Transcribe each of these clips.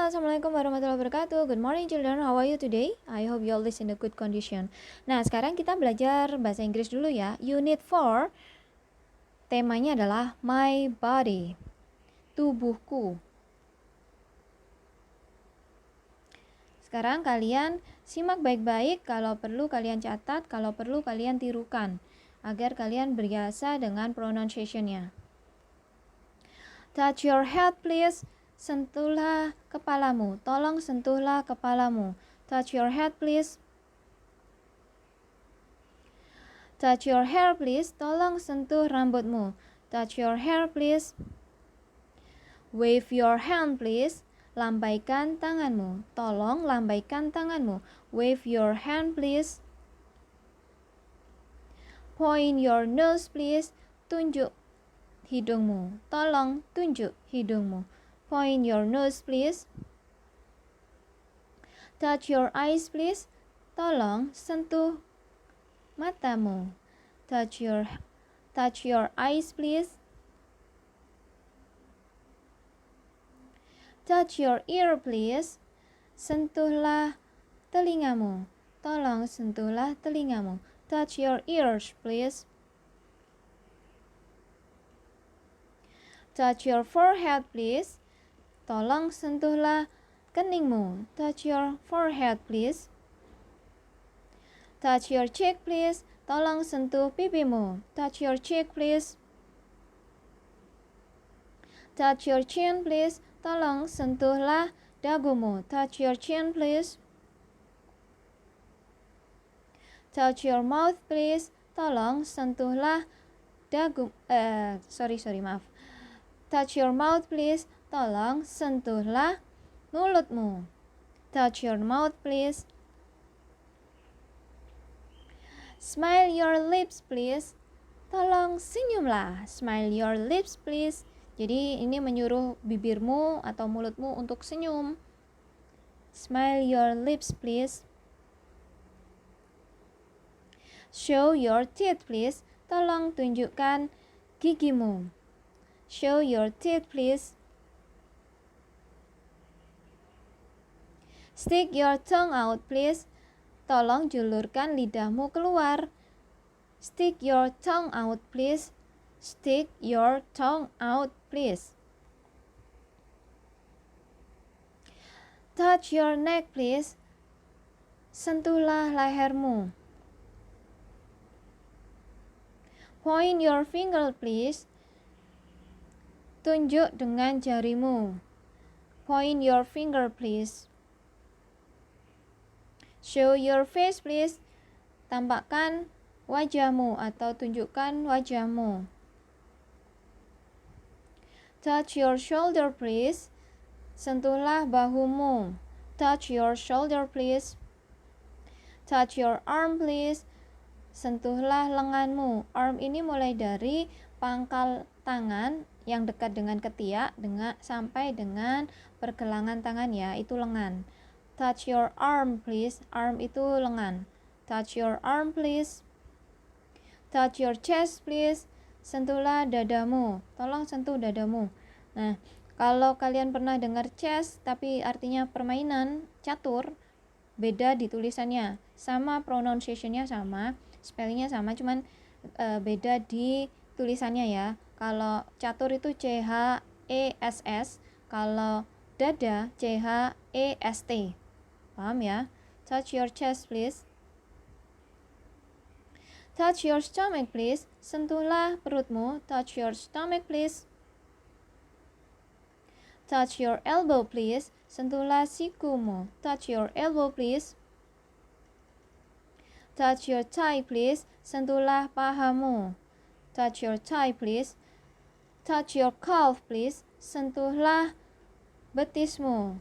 Halo, assalamualaikum warahmatullahi wabarakatuh. Good morning children, how are you today? I hope you all is in a good condition. Nah, sekarang kita belajar bahasa Inggris dulu ya. Unit 4, temanya adalah my body, tubuhku. Sekarang kalian simak baik-baik, kalau perlu kalian catat, kalau perlu kalian tirukan, agar kalian berbiasa dengan pronunciation-nya. Touch your head please. Sentuhlah kepalamu. Tolong sentuhlah kepalamu. Touch your head please. Touch your hair please. Tolong sentuh rambutmu. Touch your hair please. Wave your hand please. Lambaikan tanganmu. Tolong lambaikan tanganmu. Wave your hand please. Point your nose please. Tunjuk hidungmu. Tolong tunjuk hidungmu. Point your nose please. Touch your eyes please. Tolong sentuh matamu. Touch your eyes please. Touch your ear please. Sentuhlah telingamu. Tolong sentuhlah telingamu. Touch your ears please. Touch your forehead please. Tolong sentuhlah keningmu. Touch your forehead please. Touch your cheek please. Tolong sentuh pipimu. Touch your cheek please. Touch your chin please. Tolong sentuhlah dagumu. Touch your chin please. Touch your mouth please. Tolong sentuhlah maaf. Touch your mouth please. Tolong sentuhlah mulutmu. Touch your mouth please. Smile your lips please. Tolong senyumlah. Smile your lips please. Jadi ini menyuruh bibirmu atau mulutmu untuk senyum. Smile your lips please. Show your teeth please. Tolong tunjukkan gigimu. Show your teeth please. Stick your tongue out please. Tolong julurkan lidahmu keluar. Stick your tongue out please. Stick your tongue out please. Touch your neck please. Sentuhlah lehermu. Point your finger please. Tunjuk dengan jarimu. Point your finger please. Show your face please. Tampakkan wajahmu atau tunjukkan wajahmu. Touch your shoulder please. Sentuhlah bahumu. Touch your shoulder please. Touch your arm please. Sentuhlah lenganmu. Arm ini mulai dari pangkal tangan yang dekat dengan ketiak sampai dengan pergelangan tangan ya, itu lengan. Touch your arm please. Arm itu lengan. Touch your arm please. Touch your chest please. Sentuhlah dadamu. Tolong sentuh dadamu. Nah, kalau kalian pernah dengar chess tapi artinya permainan catur, beda di tulisannya. Sama pronunciation-nya sama, spellingnya sama, cuman beda di tulisannya ya. Kalau catur itu CHESS, kalau dada CHEST. Paham ya? Touch your chest please. Touch your stomach please. Sentuhlah perutmu. Touch your stomach please. Touch your elbow please. Sentuhlah sikumu. Touch your elbow please. Touch your thigh please. Sentuhlah pahamu. Touch your thigh please. Touch your calf please. Sentuhlah betismu.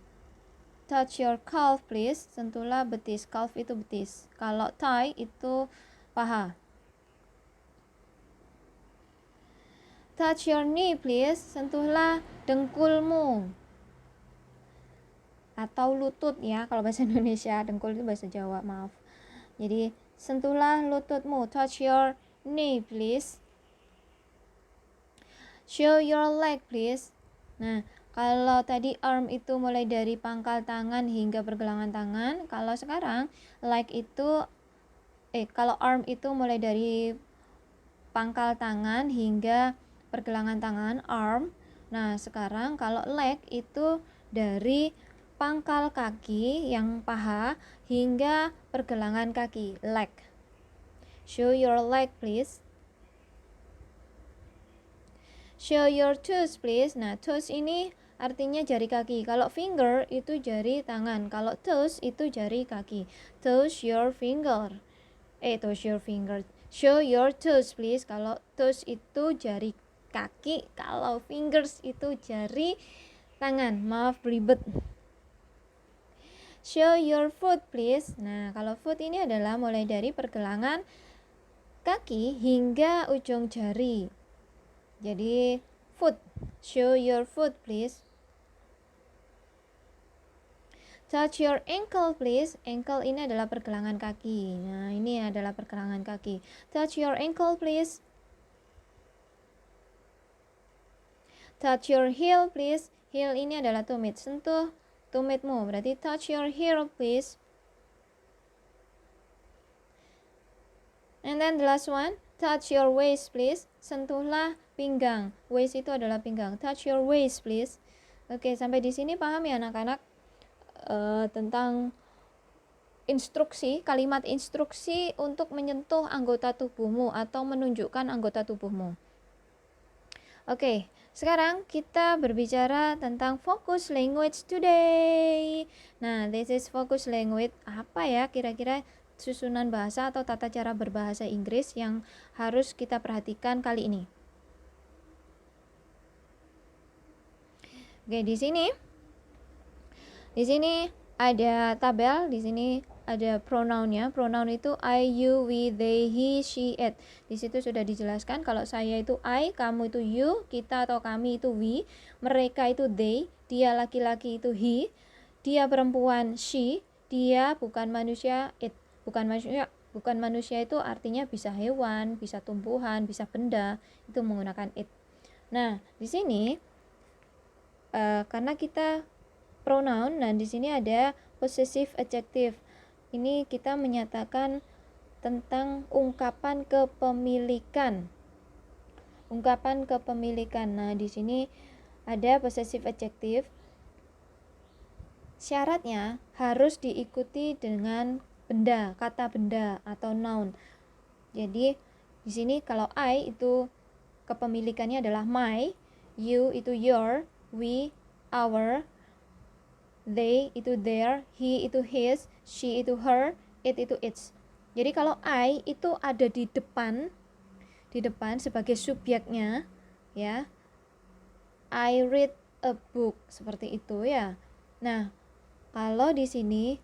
Touch your calf please. Sentuhlah betis. Calf itu betis. Kalau thigh itu paha. Touch your knee please. Sentuhlah dengkulmu atau lutut ya kalau bahasa Indonesia. Dengkul itu bahasa Jawa, maaf. Jadi sentuhlah lututmu. Touch your knee please. Show your leg please. Nah, Kalau tadi arm itu mulai dari pangkal tangan hingga pergelangan tangan, kalau sekarang leg itu kalau arm itu mulai dari pangkal tangan hingga pergelangan tangan, arm. Nah, sekarang kalau leg itu dari pangkal kaki yang paha hingga pergelangan kaki, leg. Show your leg, please. Show your toes, please. Nah, toes ini artinya jari kaki. Kalau finger itu jari tangan. Kalau toes itu jari kaki. Toes your finger. Toes your finger. Show your toes, please. Kalau toes itu jari kaki. Kalau fingers itu jari tangan. Maaf belibet. Show your foot, please. Nah, kalau foot ini adalah mulai dari pergelangan kaki hingga ujung jari. Jadi foot. Show your foot, please. Touch your ankle, please. Ankle ini adalah pergelangan kaki. Nah, ini adalah pergelangan kaki. Touch your ankle, please. Touch your heel, please. Heel ini adalah tumit. Sentuh tumitmu. Berarti touch your heel, please. And then the last one, touch your waist, please. Sentuhlah pinggang. Waist itu adalah pinggang. Touch your waist, please. Oke, sampai di sini paham ya anak-anak? Tentang instruksi, kalimat instruksi untuk menyentuh anggota tubuhmu atau menunjukkan anggota tubuhmu. Oke, sekarang kita berbicara tentang focus language today. Nah, this is focus language. Apa ya kira-kira susunan bahasa atau tata cara berbahasa Inggris yang harus kita perhatikan kali ini? Oke, di sini ada tabel, di sini ada pronounnya. Pronoun itu I, you, we, they, he, she, it. Di situ sudah dijelaskan kalau saya itu I, kamu itu you, kita atau kami itu we, mereka itu they, dia laki-laki itu he, dia perempuan she, dia bukan manusia it. Bukan manusia itu artinya bisa hewan, bisa tumbuhan, bisa benda, itu menggunakan it. Nah, di sini karena kita pronoun, dan di sini ada possessive adjective. Ini kita menyatakan tentang ungkapan kepemilikan. Ungkapan kepemilikan. Nah, di sini ada possessive adjective. Syaratnya harus diikuti dengan benda, kata benda atau noun. Jadi di sini kalau I itu kepemilikannya adalah my, you itu your, we our, they itu their, he itu his, she itu her, it itu its. Jadi kalau I itu ada di depan sebagai subjeknya, ya. I read a book, seperti itu ya. Nah, kalau di sini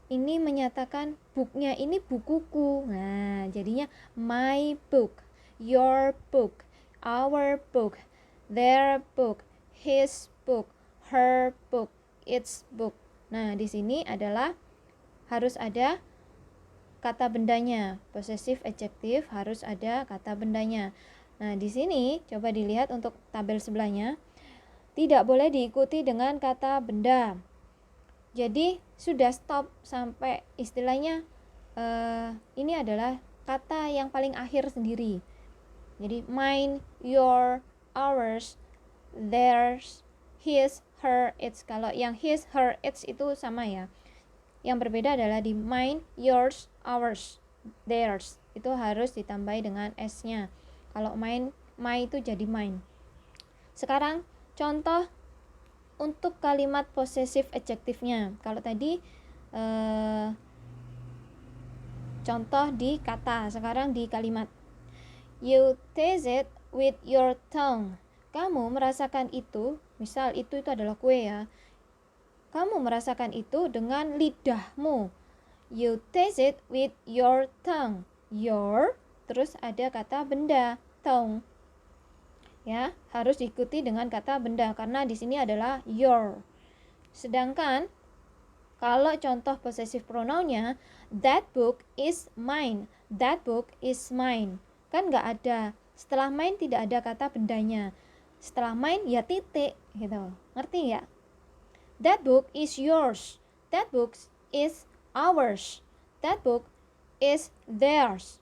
ini menyatakan booknya ini bukuku. Nah, jadinya my book, your book, our book, their book, his book, her book, its book. Nah, di sini adalah harus ada kata bendanya. Possessive adjective harus ada kata bendanya. Nah, di sini coba dilihat untuk tabel sebelahnya. Tidak boleh diikuti dengan kata benda. Jadi sudah stop sampai istilahnya ini adalah kata yang paling akhir sendiri. Jadi mine, your, ours, theirs, his, her, its. Kalau yang his, her, its itu sama ya. Yang berbeda adalah di mine, yours, ours, theirs. Itu harus ditambahi dengan s-nya. Kalau mine, my itu jadi mine. Sekarang contoh untuk kalimat possessive adjective-nya. Kalau tadi contoh di kata, sekarang di kalimat. You taste it with your tongue. Kamu merasakan itu, misal itu adalah kue ya. Kamu merasakan itu dengan lidahmu. You taste it with your tongue. Your, terus ada kata benda, tongue. Ya, harus diikuti dengan kata benda karena di sini adalah your. Sedangkan kalau contoh possessive pronounnya, that book is mine. That book is mine. Kan nggak ada. Setelah mine tidak ada kata bendanya. Setelah mine ya titik gitu. Ngerti ya? That book is yours. That book is ours. That book is theirs.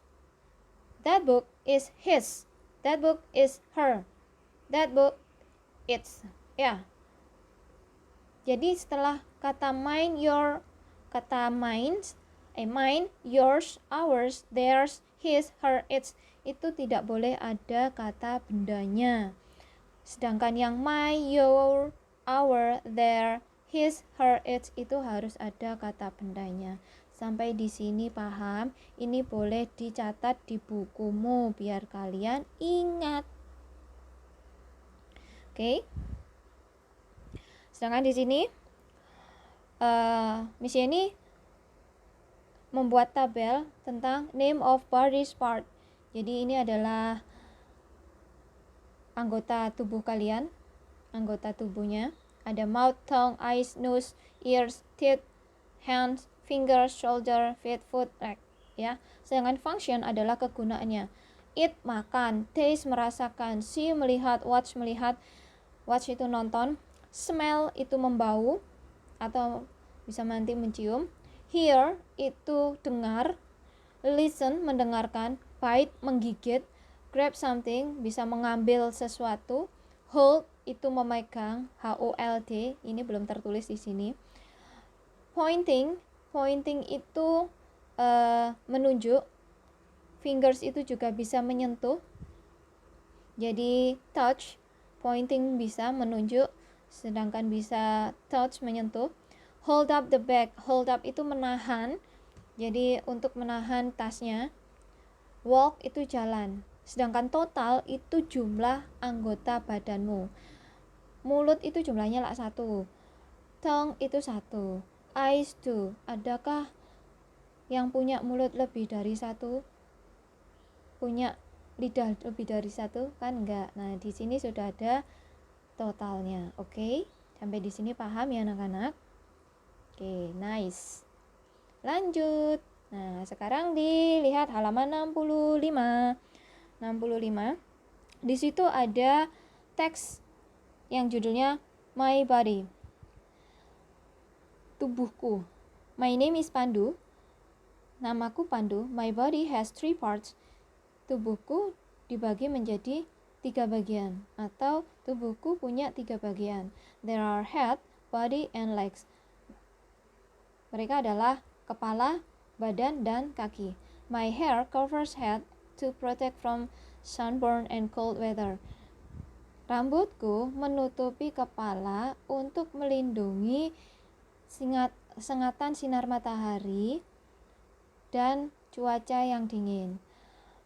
That book is his. That book is her. That book it's. Ya. Jadi setelah kata mine, your, kata mine, yours, ours, theirs, his, her, its, itu tidak boleh ada kata bendanya. Sedangkan yang my, your, our, their, his, her, its itu harus ada kata bendanya. Sampai di sini paham? Ini boleh dicatat di bukumu biar kalian ingat. Oke. Sedangkan di sini Miss Yeni membuat tabel tentang name of body part. Jadi ini adalah anggota tubuh kalian, anggota tubuhnya. Ada mouth, tongue, eyes, nose, ears, teeth, hands, fingers, shoulder, feet, foot, leg. Ya. Sedangkan function adalah kegunaannya. Eat, makan, taste, merasakan, see, melihat, watch, melihat. Watch itu nonton, smell itu membau atau bisa nanti mencium, hear itu dengar, listen mendengarkan, bite menggigit, grab something bisa mengambil sesuatu, hold itu memegang, hold, ini belum tertulis di sini. Pointing itu menunjuk, fingers itu juga bisa menyentuh. Jadi touch, pointing bisa menunjuk, sedangkan bisa touch menyentuh. Hold up the bag, hold up itu menahan, jadi untuk menahan tasnya. Walk itu jalan, sedangkan total itu jumlah anggota badanmu. Mulut itu jumlahnya 1, tongue itu 1, eyes 2. Adakah yang punya mulut lebih dari 1? Punya lidah lebih dari 1? Kan enggak. Nah di sini sudah ada totalnya. Oke, sampai di sini paham ya anak-anak? Oke, nice. Lanjut. Nah, sekarang dilihat halaman 65. Di situ ada teks yang judulnya My Body. Tubuhku. My name is Pandu. Namaku Pandu. My body has 3 parts. Tubuhku dibagi menjadi 3 bagian, atau tubuhku punya 3 bagian. There are head, body, and legs. Mereka adalah kepala, badan, dan kaki. My hair covers head to protect from sunburn and cold weather. Rambutku menutupi kepala untuk melindungi sengatan sinar matahari dan cuaca yang dingin.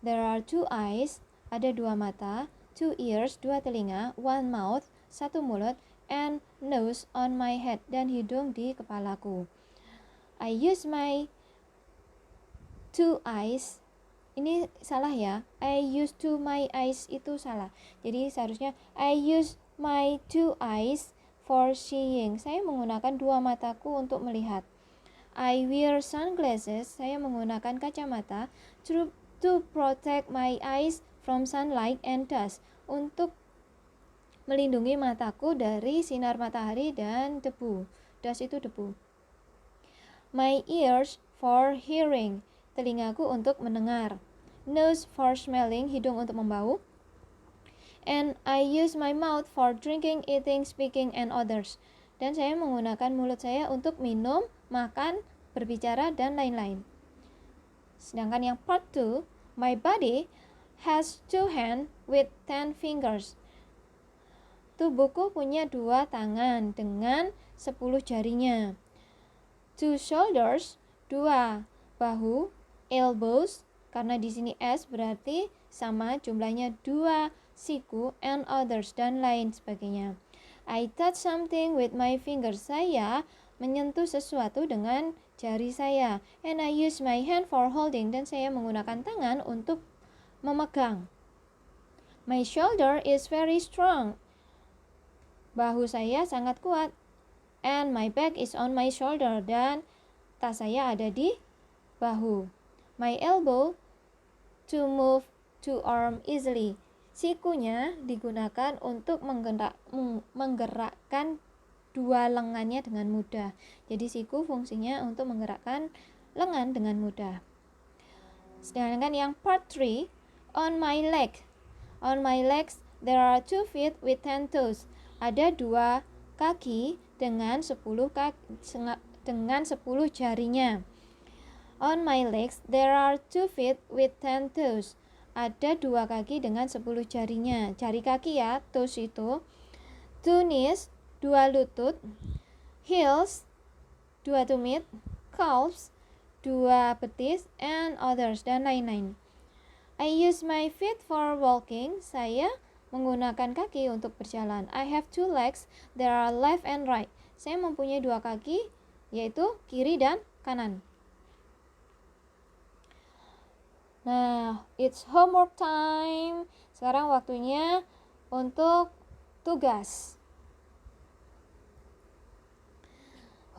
There are 2 eyes, ada 2 mata, 2 ears, 2 telinga, 1 mouth, 1 mulut, and nose on my head, dan hidung di kepalaku. I use my 2 eyes. Ini salah ya. I use to my eyes itu salah. Jadi seharusnya I use my 2 eyes for seeing. Saya menggunakan 2 mataku untuk melihat. I wear sunglasses. Saya menggunakan kacamata to protect my eyes from sunlight and dust. Untuk melindungi mataku dari sinar matahari dan debu. Dust itu debu. My ears for hearing, telingaku untuk mendengar. Nose for smelling, hidung untuk membau. And I use my mouth for drinking, eating, speaking, and others. Dan saya menggunakan mulut saya untuk minum, makan, berbicara, dan lain-lain. Sedangkan yang part 2, my body has 2 hands with 10 fingers. Tubuhku punya 2 tangan dengan 10 jarinya. 2 shoulders, 2 bahu, elbows, karena di sini S berarti sama jumlahnya 2 siku, and others, dan lain sebagainya. I touch something with my fingers. Saya menyentuh sesuatu dengan jari saya. And I use my hand for holding, dan saya menggunakan tangan untuk memegang. My shoulder is very strong. Bahu saya sangat kuat. And my bag is on my shoulder, dan tas saya ada di bahu. My elbow to move to arm easily. Sikunya digunakan untuk menggerakkan dua lengannya dengan mudah. Jadi siku fungsinya untuk menggerakkan lengan dengan mudah. Sedangkan yang part 3, on my leg. On my legs there are 2 feet with 10 toes. Ada 2 kaki dengan 10 jarinya. On my legs there are 2 feet with 10 toes. Ada 2 kaki dengan 10 jarinya. Jari kaki ya, toes itu. 2 knees, 2 lutut. Heels, 2 tumit. Calves, 2 betis, and others, dan lain-lain. I use my feet for walking. Saya menggunakan kaki untuk berjalan. I have 2 legs. There are left and right. Saya mempunyai 2 kaki, yaitu kiri dan kanan. Nah, it's homework time. Sekarang waktunya untuk tugas.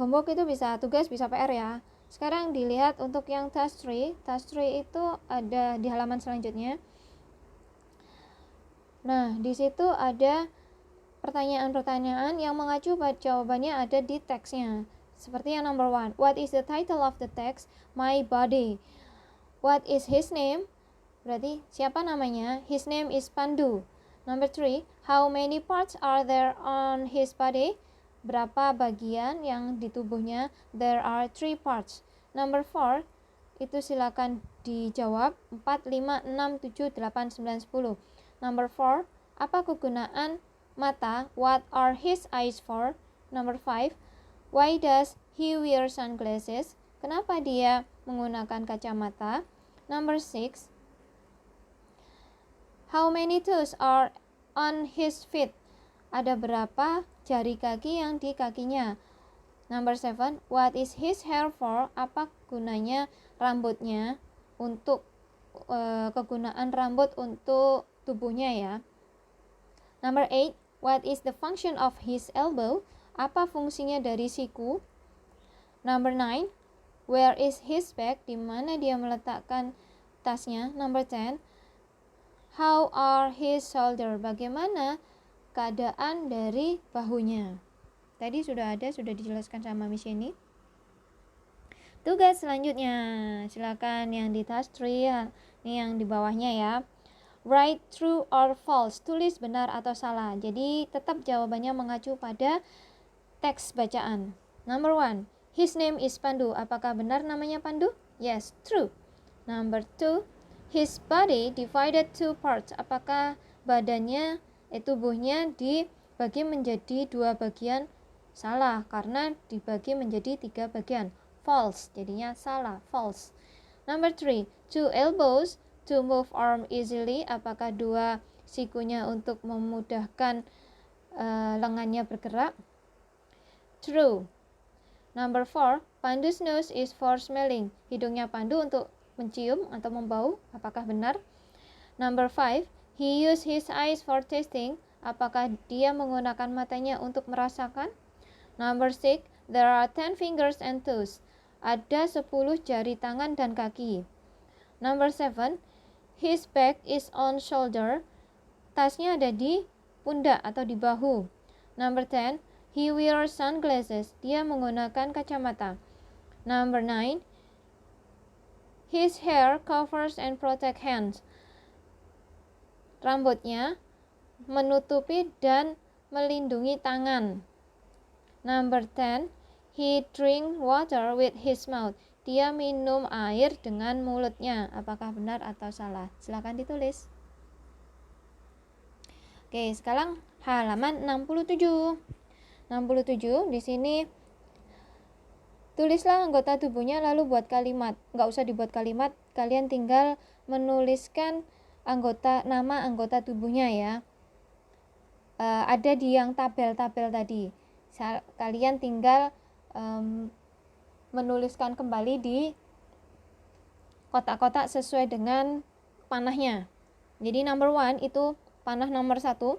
Homework itu bisa tugas, bisa PR ya. Sekarang dilihat untuk yang task 3. Task 3 itu ada di halaman selanjutnya. Nah, di situ ada pertanyaan-pertanyaan yang mengacu pada jawabannya ada di teksnya. Seperti yang number 1. What is the title of the text? My body. What is his name? Berarti siapa namanya? His name is Pandu. Number 3. How many parts are there on his body? Berapa bagian yang di tubuhnya? There are 3 parts. Number 4. Itu silakan dijawab. 4, 5, 6, 7, 8, 9, 10. Number 4. Apa kegunaan mata? What are his eyes for? Number 5. Why does he wear sunglasses? Kenapa dia menggunakan kacamata? Number 6. How many toes are on his feet? Ada berapa jari kaki yang di kakinya? Number 7. What is his hair for? Apa gunanya rambutnya? Untuk kegunaan rambut untuk tubuhnya ya. Number 8. What is the function of his elbow? Apa fungsinya dari siku? Number 9. Where is his bag? Di mana dia meletakkan tasnya? Number 10. How are his shoulder? Bagaimana keadaan dari bahunya? Tadi sudah dijelaskan sama Miss Yeni. Tugas selanjutnya, silakan yang di task 3, ini yang di bawahnya ya. Write true or false, tulis benar atau salah. Jadi tetap jawabannya mengacu pada teks bacaan. Number 1. His name is Pandu. Apakah benar namanya Pandu? Yes, true. Number 2. His body divided 2 parts. Apakah badannya, tubuhnya dibagi menjadi 2 bagian? Salah, karena dibagi menjadi 3 bagian. False, jadinya salah, false. Number 3. 2 elbows to move arm easily. Apakah 2 sikunya untuk memudahkan lengannya bergerak? True. Number 4. Pandu's nose is for smelling. Hidungnya Pandu untuk mencium atau membau. Apakah benar? Number 5. He used his eyes for tasting. Apakah dia menggunakan matanya untuk merasakan? Number 6. There are 10 fingers and toes. Ada 10 jari tangan dan kaki. Number 7. His bag is on shoulder. Tasnya ada di pundak atau di bahu. Number 10. He wears sunglasses. Dia menggunakan kacamata. Number 9. His hair covers and protect hands. Rambutnya menutupi dan melindungi tangan. Number 10. He drink water with his mouth. Dia minum air dengan mulutnya. Apakah benar atau salah? Silakan ditulis. Oke, sekarang halaman 67. 67 di sini tulislah anggota tubuhnya lalu buat kalimat. Nggak usah dibuat kalimat, kalian tinggal menuliskan nama anggota tubuhnya ya. Ada di yang tabel-tabel tadi. Kalian tinggal menuliskan kembali di kotak-kotak sesuai dengan panahnya. Jadi number 1 itu panah nomor 1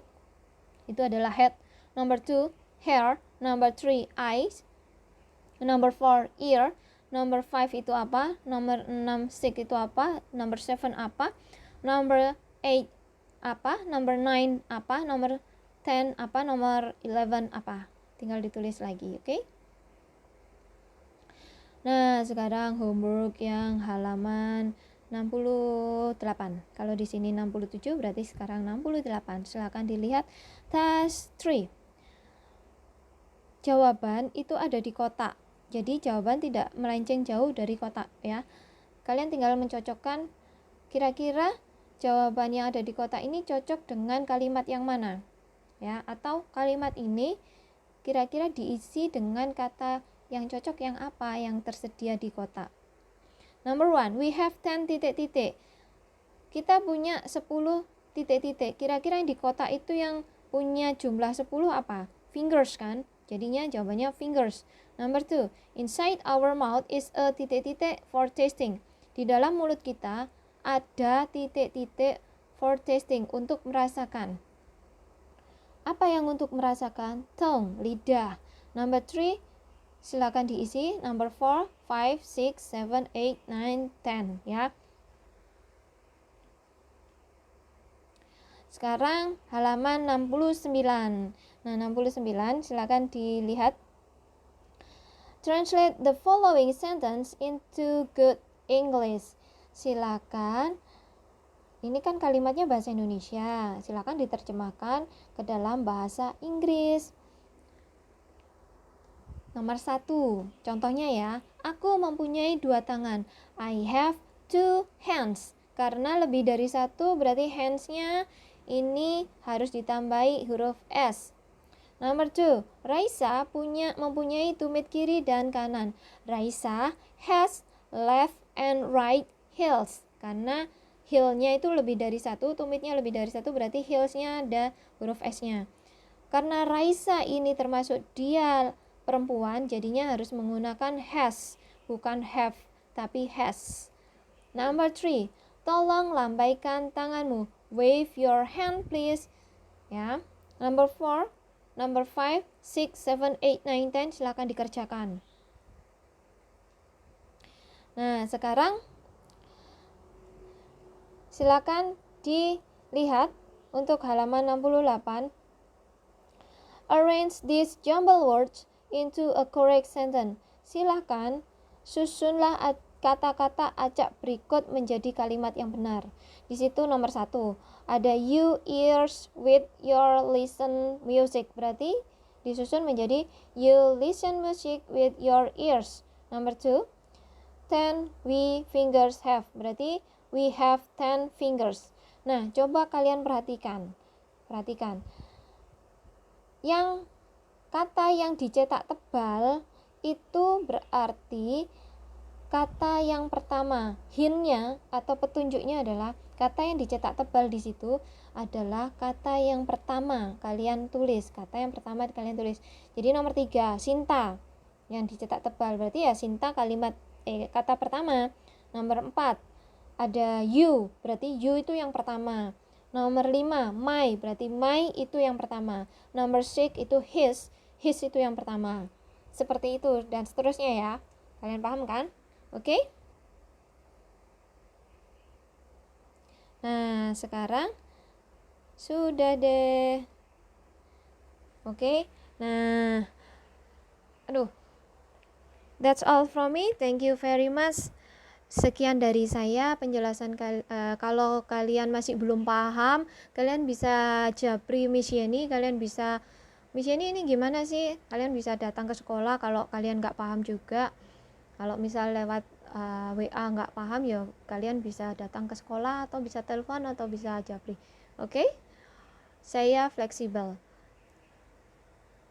itu adalah head. Number 2 hair. Number 3 eyes. Number 4 ear. Number 5 itu apa? Number 6 stick itu apa? Number 7 apa? Number 8 apa, number 9 apa, nomor 10 apa, nomor 11 apa. Tinggal ditulis lagi, oke? Nah, sekarang homework yang halaman 68. Kalau di sini 67 berarti sekarang 68. Silakan dilihat task 3. Jawaban itu ada di kotak. Jadi jawaban tidak melenceng jauh dari kotak ya. Kalian tinggal mencocokkan kira-kira jawaban yang ada di kotak ini cocok dengan kalimat yang mana. Ya, atau kalimat ini kira-kira diisi dengan kata yang cocok yang apa yang tersedia di kotak. Number 1, we have 10 titik-titik. Kita punya 10 titik-titik. Kira-kira yang di kotak itu yang punya jumlah 10 apa? Fingers kan? Jadinya jawabannya fingers. Number 2, inside our mouth is a titik-titik for tasting. Di dalam mulut kita ada titik-titik for tasting, untuk merasakan. Apa yang untuk merasakan? Tongue, lidah. Number 3, silakan diisi. Number 4, 5, 6, 7, 8, 9, 10 ya. Sekarang halaman 69. Nah, 69 silakan dilihat. Translate the following sentence into good English. Silakan. Ini kan kalimatnya bahasa Indonesia. Silakan diterjemahkan ke dalam bahasa Inggris. Nomor 1. Contohnya ya. Aku mempunyai 2 tangan. I have 2 hands. Karena lebih dari 1 berarti hands-nya ini harus ditambahi huruf S. Nomor 2, Raisa mempunyai tumit kiri dan kanan. Raisa has left and right heels. Karena heel-nya itu lebih dari 1, tumitnya lebih dari 1, berarti heels-nya ada huruf S-nya. Karena Raisa ini termasuk dia perempuan, jadinya harus menggunakan has, bukan have, tapi has. Number 3, tolong lambaikan tanganmu. Wave your hand please. Ya. Number 4, Number 5, 6, 7, 8, 9, 10 silakan dikerjakan. Nah, sekarang silakan dilihat untuk halaman 68. Arrange these jumble words into a correct sentence. Silakan susunlah kata-kata acak berikut menjadi kalimat yang benar. Di situ nomor 1 ada you ears with your listen music, berarti disusun menjadi you listen music with your ears. Number 2, 10 we fingers have, berarti we have 10 fingers. Nah, coba kalian perhatikan. Yang kata yang dicetak tebal itu berarti kata yang pertama, hint-nya atau petunjuknya adalah kata yang dicetak tebal di situ adalah kata yang pertama kalian tulis. Jadi nomor 3, Sinta yang dicetak tebal, berarti ya Sinta kata pertama. Nomor 4, ada you, berarti you itu yang pertama. Nomor 5, my, berarti my itu yang pertama. Nomor 6 itu his itu yang pertama. Seperti itu dan seterusnya ya. Kalian paham kan? Oke? Nah, sekarang sudah deh. Oke? Nah, that's all from me. Thank you very much. Sekian dari saya penjelasan. Kalau kalian masih belum paham, kalian bisa japri Miss Yeni. Miss Yeni ini gimana sih? Kalian bisa datang ke sekolah kalau kalian nggak paham juga. Kalau misal lewat WA nggak paham ya kalian bisa datang ke sekolah atau bisa telepon atau bisa japri. Oke? Saya fleksibel.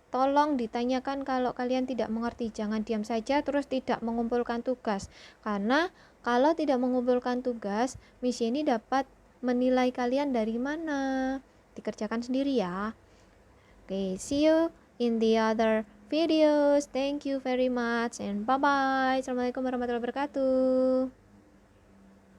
Tolong ditanyakan kalau kalian tidak mengerti. Jangan diam saja terus tidak mengumpulkan tugas. Karena kalau tidak mengumpulkan tugas, Miss ini dapat menilai kalian dari mana. Dikerjakan sendiri ya. Oke, see you in the other videos. Thank you very much and bye-bye. Assalamualaikum warahmatullahi wabarakatuh.